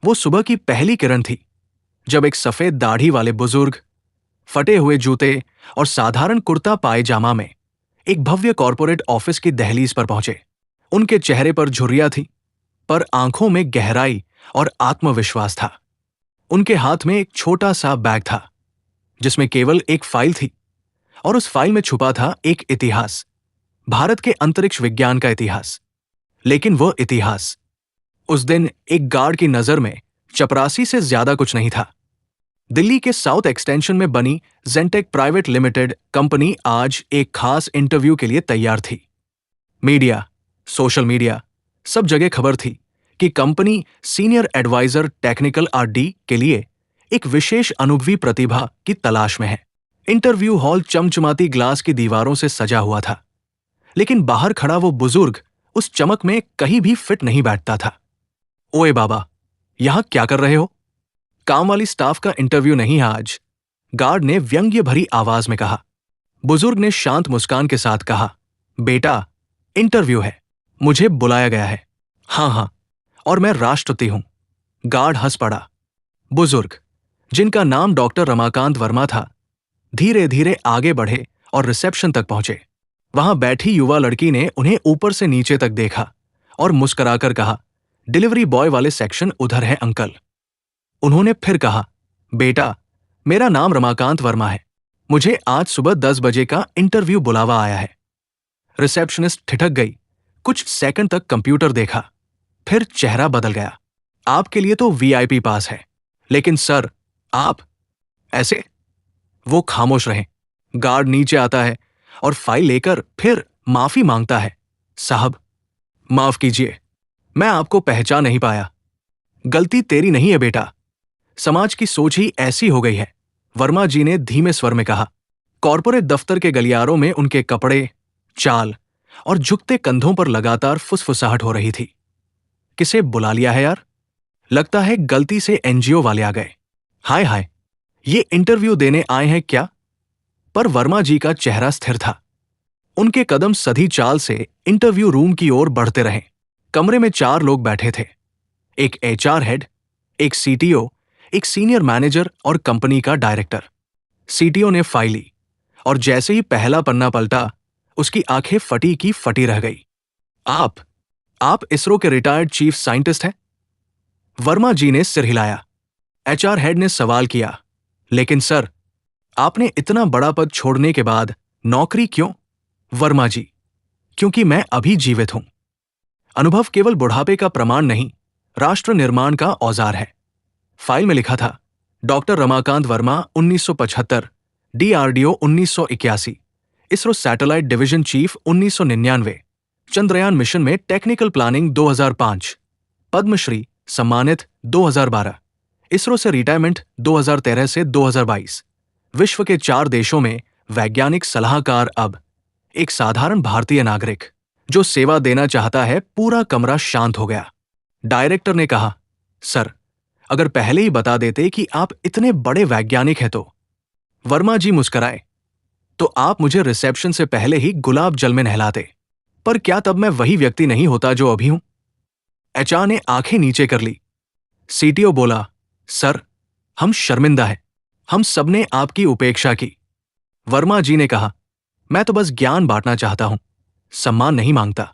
वो सुबह की पहली किरण थी जब एक सफेद दाढ़ी वाले बुजुर्ग, फटे हुए जूते और साधारण कुर्ता पायजामा में एक भव्य कॉरपोरेट ऑफिस की दहलीज पर पहुंचे। उनके चेहरे पर झुर्रियां थी, पर आंखों में गहराई और आत्मविश्वास था। उनके हाथ में एक छोटा सा बैग था जिसमें केवल एक फाइल थी, और उस फाइल में छुपा था एक इतिहास, भारत के अंतरिक्ष विज्ञान का इतिहास। लेकिन वह इतिहास उस दिन एक गार्ड की नजर में चपरासी से ज्यादा कुछ नहीं था। दिल्ली के साउथ एक्सटेंशन में बनी जेंटेक प्राइवेट लिमिटेड कंपनी आज एक खास इंटरव्यू के लिए तैयार थी। मीडिया, सोशल मीडिया, सब जगह खबर थी कि कंपनी सीनियर एडवाइजर टेक्निकल आर&डी के लिए एक विशेष अनुभवी प्रतिभा की तलाश में है। इंटरव्यू हॉल चमचमाती ग्लास की दीवारों से सजा हुआ था, लेकिन बाहर खड़ा वो बुजुर्ग उस चमक में कहीं भी फिट नहीं बैठता था। ओए बाबा, यहां क्या कर रहे हो? काम वाली स्टाफ का इंटरव्यू नहीं है आज, गार्ड ने व्यंग्य भरी आवाज में कहा। बुजुर्ग ने शांत मुस्कान के साथ कहा, बेटा, इंटरव्यू है, मुझे बुलाया गया है। हाँ हाँ, और मैं राष्ट्रपति हूं। गार्ड हंस पड़ा। बुजुर्ग, जिनका नाम डॉक्टर रमाकांत वर्मा था, धीरे धीरे आगे बढ़े और रिसेप्शन तक पहुंचे। वहां बैठी युवा लड़की ने उन्हें ऊपर से नीचे तक देखा और मुस्कुराकर कहा, डिलीवरी बॉय वाले सेक्शन उधर है अंकल। उन्होंने फिर कहा, बेटा, मेरा नाम रमाकांत वर्मा है, मुझे आज सुबह 10 बजे का इंटरव्यू बुलावा आया है। रिसेप्शनिस्ट ठिठक गई, कुछ सेकंड तक कंप्यूटर देखा, फिर चेहरा बदल गया। आपके लिए तो वीआईपी पास है, लेकिन सर, आप ऐसे? वो खामोश रहे। गार्ड नीचे आता है और फाइल लेकर फिर माफी मांगता है, साहब, माफ कीजिए, मैं आपको पहचान नहीं पाया। गलती तेरी नहीं है बेटा, समाज की सोच ही ऐसी हो गई है, वर्मा जी ने धीमे स्वर में कहा। कॉर्पोरेट दफ्तर के गलियारों में उनके कपड़े, चाल और झुकते कंधों पर लगातार फुसफुसाहट हो रही थी। किसे बुला लिया है यार? लगता है गलती से एनजीओ वाले आ गए। हाय हाय, ये इंटरव्यू देने आए हैं क्या? पर वर्मा जी का चेहरा स्थिर था। उनके कदम सधी चाल से इंटरव्यू रूम की ओर बढ़ते रहे। कमरे में 4 लोग बैठे थे, एक एचआर हेड, एक सीटीओ, एक सीनियर मैनेजर और कंपनी का डायरेक्टर। सीटीओ ने फाइल ली और जैसे ही पहला पन्ना पलटा, उसकी आंखें फटी की फटी रह गई। आप इसरो के रिटायर्ड चीफ साइंटिस्ट हैं? वर्मा जी ने सिर हिलाया। एचआर हेड ने सवाल किया, लेकिन सर, आपने इतना बड़ा पद छोड़ने के बाद नौकरी क्यों? वर्मा जी, क्योंकि मैं अभी जीवित हूं। अनुभव केवल बुढ़ापे का प्रमाण नहीं, राष्ट्र निर्माण का औजार है। फाइल में लिखा था, doctor Ramakant Verma 1975, DRDO 1981, ISRO satellite division chief 1999, Chandrayaan mission में टेक्निकल प्लानिंग 2005, पद्मश्री सम्मानित 2012, इसरो से रिटायरमेंट 2013 से 2022, विश्व के 4 देशों में वैज्ञानिक सलाहकार। अब एक साधारण भारतीय नागरिक जो सेवा देना चाहता है। पूरा कमरा शांत हो गया। डायरेक्टर ने कहा, सर, अगर पहले ही बता देते कि आप इतने बड़े वैज्ञानिक हैं तो। वर्मा जी मुस्कुराए, तो आप मुझे रिसेप्शन से पहले ही गुलाब जल में नहलाते। पर क्या तब मैं वही व्यक्ति नहीं होता जो अभी हूं? एचआर ने आंखें नीचे कर ली। सीटीओ बोला, सर, हम शर्मिंदा हैं, हम सबने आपकी उपेक्षा की। वर्मा जी ने कहा, मैं तो बस ज्ञान बांटना चाहता हूं, सम्मान नहीं मांगता।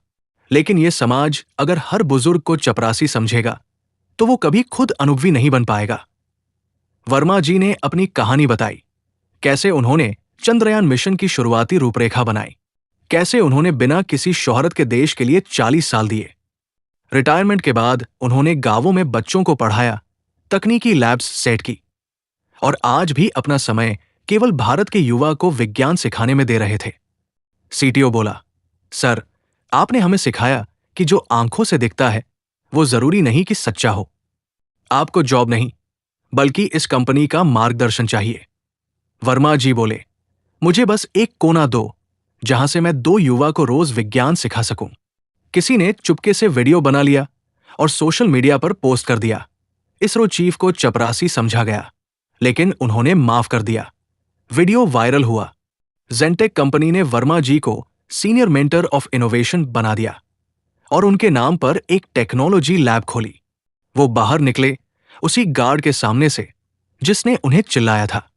लेकिन यह समाज अगर हर बुजुर्ग को चपरासी समझेगा तो वो कभी खुद अनुभवी नहीं बन पाएगा। वर्मा जी ने अपनी कहानी बताई, कैसे उन्होंने चंद्रयान मिशन की शुरुआती रूपरेखा बनाई, कैसे उन्होंने बिना किसी शोहरत के देश के लिए 40 साल दिए। रिटायरमेंट के बाद उन्होंने गांवों में बच्चों को पढ़ाया, तकनीकी लैब्स सेट की, और आज भी अपना समय केवल भारत के युवा को विज्ञान सिखाने में दे रहे थे। सीटीओ बोला, सर, आपने हमें सिखाया कि जो आंखों से दिखता है वो जरूरी नहीं कि सच्चा हो। आपको जॉब नहीं, बल्कि इस कंपनी का मार्गदर्शन चाहिए। वर्मा जी बोले, मुझे बस एक कोना दो जहां से मैं 2 युवा को रोज विज्ञान सिखा सकूं। किसी ने चुपके से वीडियो बना लिया और सोशल मीडिया पर पोस्ट कर दिया। इसरो चीफ को चपरासी समझा गया, लेकिन उन्होंने माफ कर दिया। वीडियो वायरल हुआ। जेंटेक कंपनी ने वर्मा जी को सीनियर मेंटर ऑफ इनोवेशन बना दिया और उनके नाम पर एक टेक्नोलॉजी लैब खोली। वो बाहर निकले उसी गार्ड के सामने से जिसने उन्हें चिल्लाया था।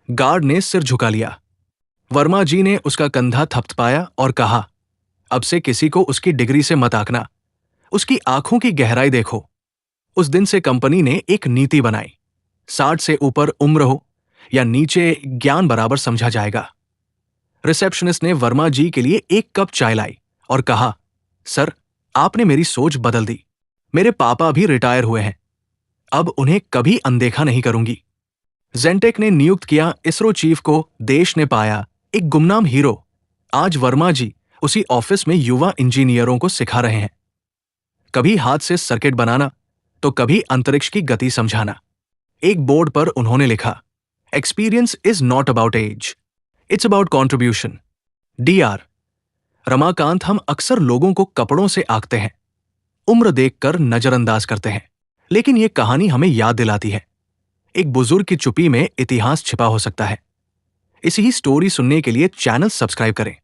गार्ड ने सिर झुका लिया। वर्मा जी ने उसका कंधा थपथपाया और कहा, अब से किसी को उसकी डिग्री से मत आंकना, उसकी आंखों की गहराई देखो। उस दिन से कंपनी ने एक नीति बनाई, 60 से ऊपर उम्र हो या नीचे, ज्ञान बराबर समझा जाएगा। रिसेप्शनिस्ट ने वर्मा जी के लिए एक कप चाय लाई और कहा, सर, आपने मेरी सोच बदल दी। मेरे पापा भी रिटायर हुए हैं, अब उन्हें कभी अनदेखा नहीं करूंगी। जेंटेक ने नियुक्त किया इसरो चीफ को देश ने पाया एक गुमनाम हीरो। आज वर्मा जी उसी ऑफिस में युवा इंजीनियरों को सिखा रहे हैं, कभी हाथ से सर्किट बनाना तो कभी अंतरिक्ष की गति समझाना। एक बोर्ड पर उन्होंने लिखा, experience is not about age, it's about contribution. DR Ramakant, हम अक्सर लोगों को कपड़ों से आंकते हैं, उम्र देखकर नजरअंदाज करते हैं, लेकिन यह कहानी हमें याद दिलाती है, एक बुजुर्ग की चुप्पी में इतिहास छिपा हो सकता है। इसी ही स्टोरी सुनने के लिए चैनल सब्सक्राइब करें।